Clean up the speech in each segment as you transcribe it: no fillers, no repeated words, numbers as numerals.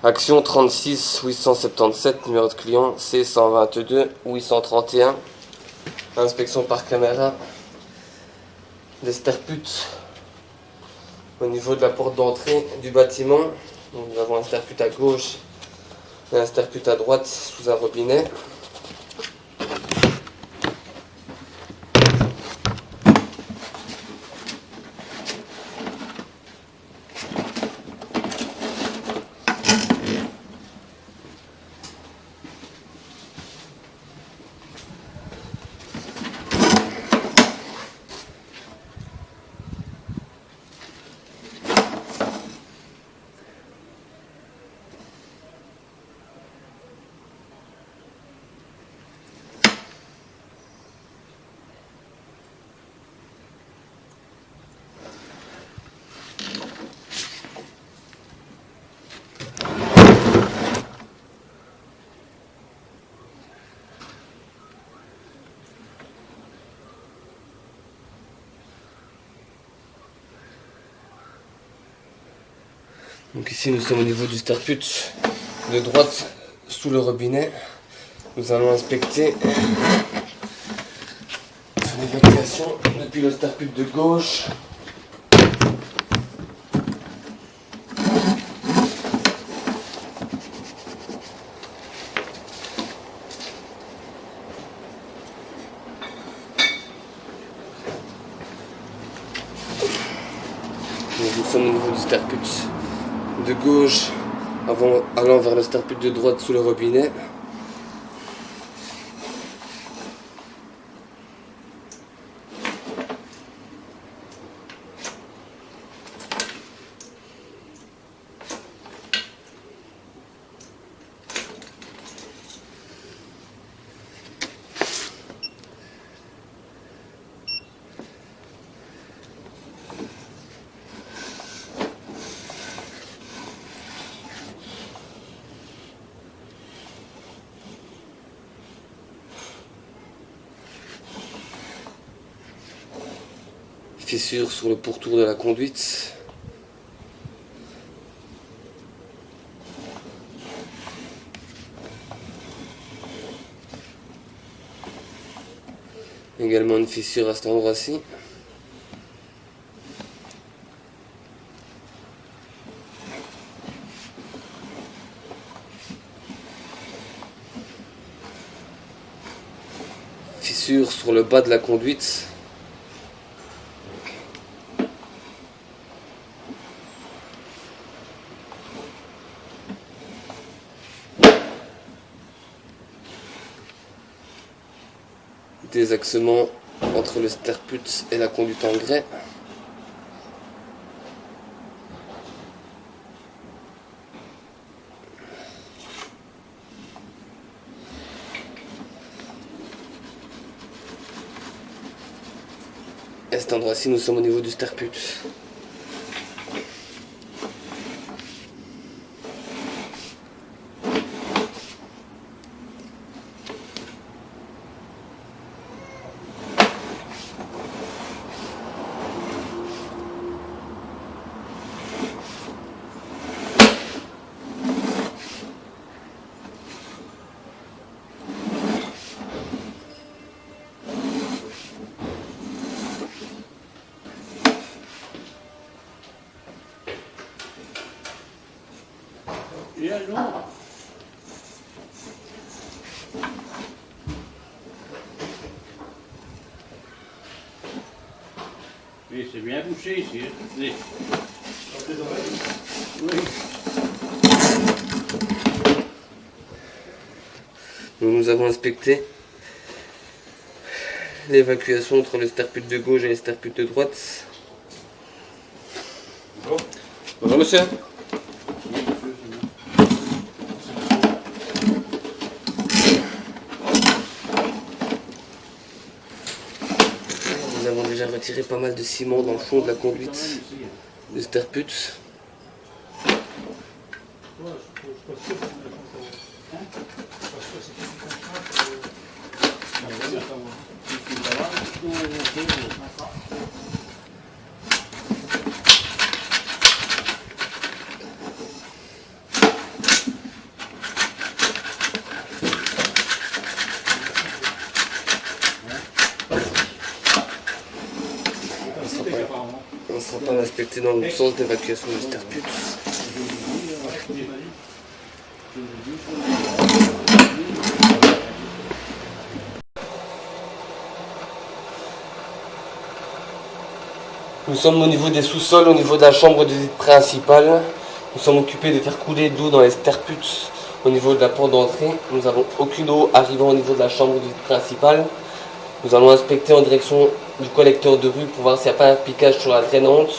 Action 36 877, numéro de client C122 831. Inspection par caméra des sterputes au niveau de la porte d'entrée du bâtiment. Donc, nous avons un sterpute à gauche et un sterpute à droite sous un robinet. Donc ici nous sommes au niveau du sterpute de droite sous le robinet. Nous allons inspecter son évacuation depuis le sterpute de gauche. Nous sommes au niveau du sterpute de gauche allant vers le sterpute de droite sous le robinet. Fissure sur le pourtour de la conduite. Également une fissure à cet endroit-ci. Fissure sur le bas de la conduite. Désaxement entre le sterpute et la conduite en grès. À cet endroit-ci, nous sommes au niveau du sterpute. Et alors? Oui, c'est bien bouché ici. Oui. Oui. Nous avons inspecté l'évacuation entre le sterpute de gauche et le sterpute de droite. Bonjour. Bonjour monsieur. Nous avons déjà retiré pas mal de ciment dans le fond de la conduite du sterpute. On ne sera pas respecté dans le sens d'évacuation des sterputes. Nous sommes au niveau des sous-sols, au niveau de la chambre de visite principale. Nous sommes occupés de faire couler de l'eau dans les sterputes au niveau de la porte d'entrée. Nous n'avons aucune eau arrivant au niveau de la chambre de visite principale. Nous allons inspecter en direction du collecteur de rue pour voir s'il n'y a pas un piquage sur la drainante.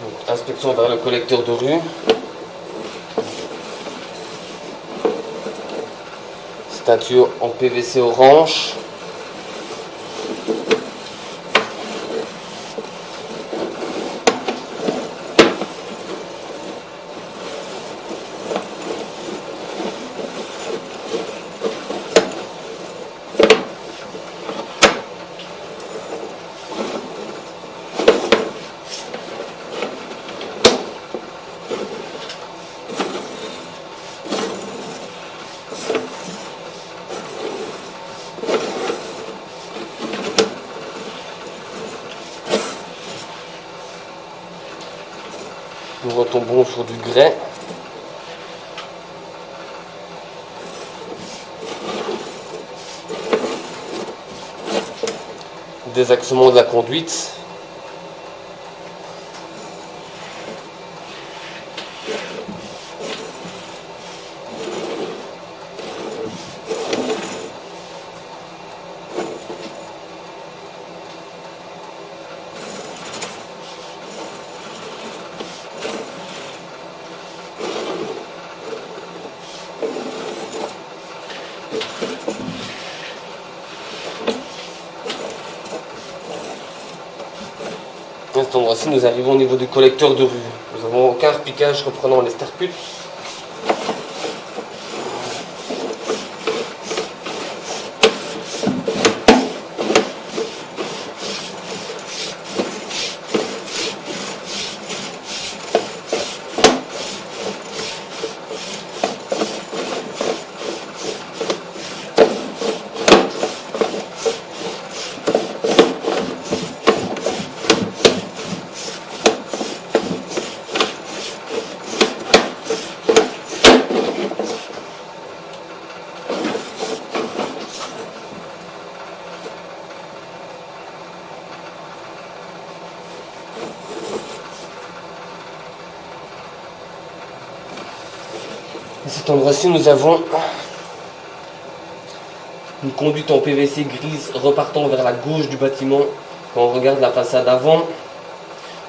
Donc, inspection vers le collecteur de rue. C'est un tuyau en PVC orange. Nous retombons sur du grès. Désaxement de la conduite. À cet endroit-ci, nous arrivons au niveau du collecteur de rue. Nous n'avons aucun repiquage reprenant les sterputes. À cet endroit-ci, nous avons une conduite en PVC grise repartant vers la gauche du bâtiment. Quand on regarde la façade avant,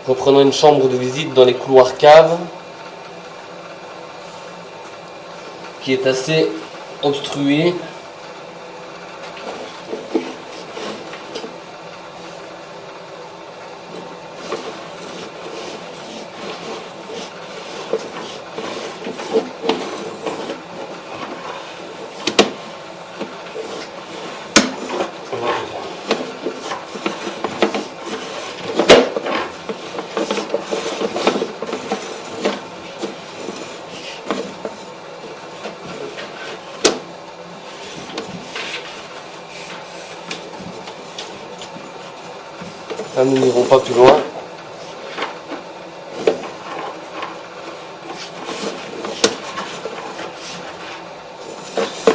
reprenant une chambre de visite dans les couloirs caves, qui est assez obstruée. Là, nous n'irons pas plus loin.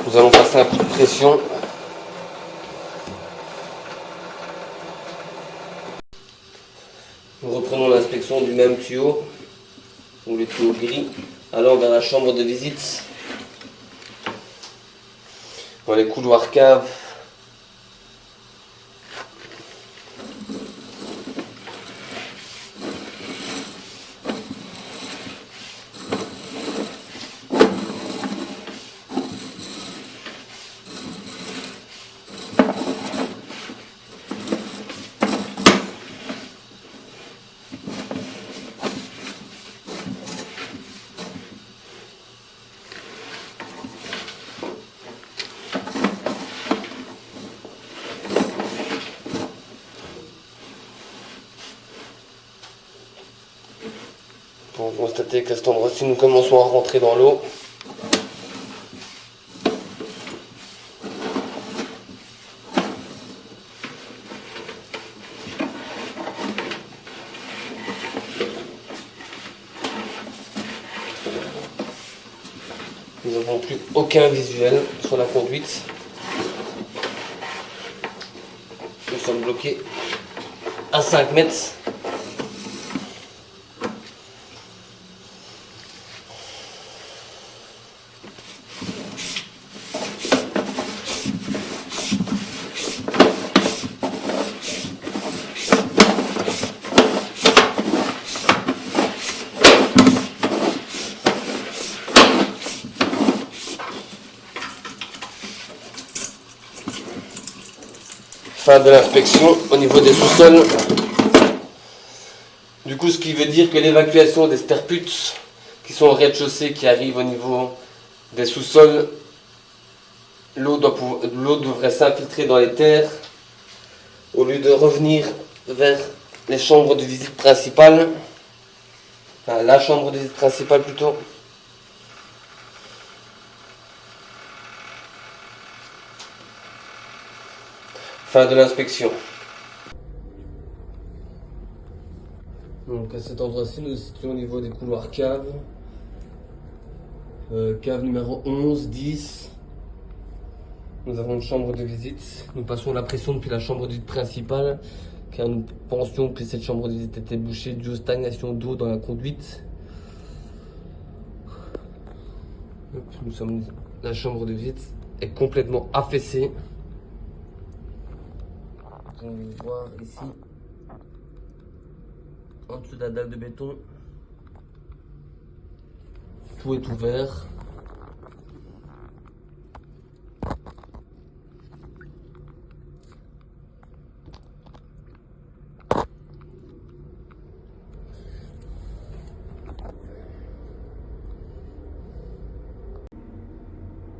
Nous allons passer un coup de pression. Nous reprenons l'inspection du même tuyau, ou le tuyau gris, allant vers la chambre de visite. Dans les couloirs caves. constater qu'à cet endroit-ci, nous commençons à rentrer dans l'eau. Nous n'avons plus aucun visuel sur la conduite. Nous sommes bloqués à 5 mètres. Fin de l'inspection au niveau des sous-sols. Du coup, ce qui veut dire que l'évacuation des sterputes qui sont au rez-de-chaussée, qui arrivent au niveau des sous-sols, l'eau devrait s'infiltrer dans les terres au lieu de revenir vers les chambres de visite principales. Enfin, la chambre de visite principale plutôt. Fin de l'inspection. Donc à cet endroit-ci, nous nous situons au niveau des couloirs caves. Cave numéro 11, 10. Nous avons une chambre de visite. Nous passons la pression depuis la chambre de visite principale, car nous pensions que cette chambre de visite était bouchée due aux stagnations d'eau dans la conduite. La chambre de visite est complètement affaissée. On peut voir ici, en dessous de la dalle de béton, tout est ouvert.